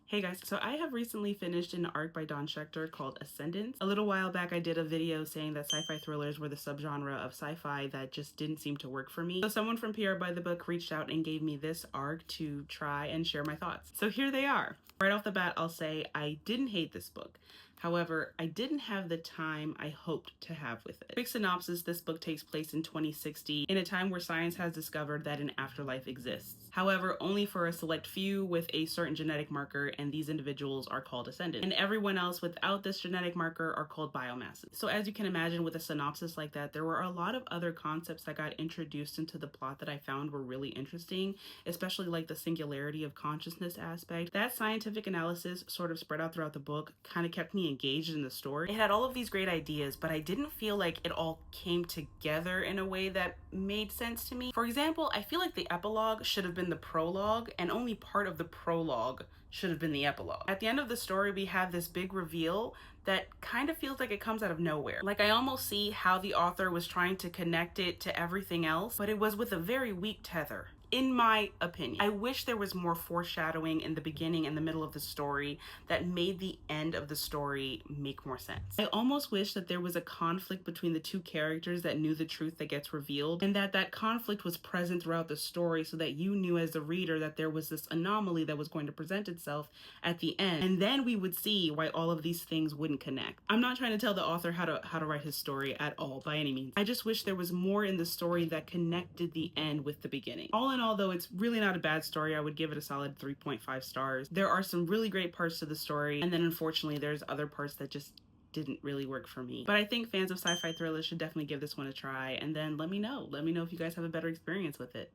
Hey guys, so I have recently finished an arc by Don Schechter called Ascendants. A little while back I did a video saying that sci-fi thrillers were the subgenre of sci-fi that just didn't seem to work for me. So someone from PR by the Book reached out and gave me this arc to try and share my thoughts. So here they are. Right off the bat, I'll say I didn't hate this book. However, I didn't have the time I hoped to have with it. Quick synopsis, this book takes place in 2060, in a time where science has discovered that an afterlife exists. However, only for a select few with a certain genetic marker, and these individuals are called Ascendants. And everyone else without this genetic marker are called biomasses. So as you can imagine, with a synopsis like that, there were a lot of other concepts that got introduced into the plot that I found were really interesting, especially like the singularity of consciousness aspect. That scientific analysis sort of spread out throughout the book kind of kept me engaged in the story. It had all of these great ideas, but I didn't feel like it all came together in a way that made sense to me. For example, I feel like the epilogue should have been the prologue, and only part of the prologue should have been the epilogue. At the end of the story, we have this big reveal that kind of feels like it comes out of nowhere. Like, I almost see how the author was trying to connect it to everything else, but it was with a very weak tether. In my opinion, I wish there was more foreshadowing in the beginning and the middle of the story that made the end of the story make more sense. I almost wish that there was a conflict between the two characters that knew the truth that gets revealed, and that conflict was present throughout the story so that you knew as the reader that there was this anomaly that was going to present itself at the end, and then we would see why all of these things wouldn't connect. I'm not trying to tell the author how to write his story at all, by any means. I just wish there was more in the story that connected the end with the beginning. All in all, though, it's really not a bad story. I would give it a solid 3.5 stars. There are some really great parts to the story, and then unfortunately there's other parts that just didn't really work for me. But I think fans of sci-fi thrillers should definitely give this one a try, and then let me know if you guys have a better experience with it.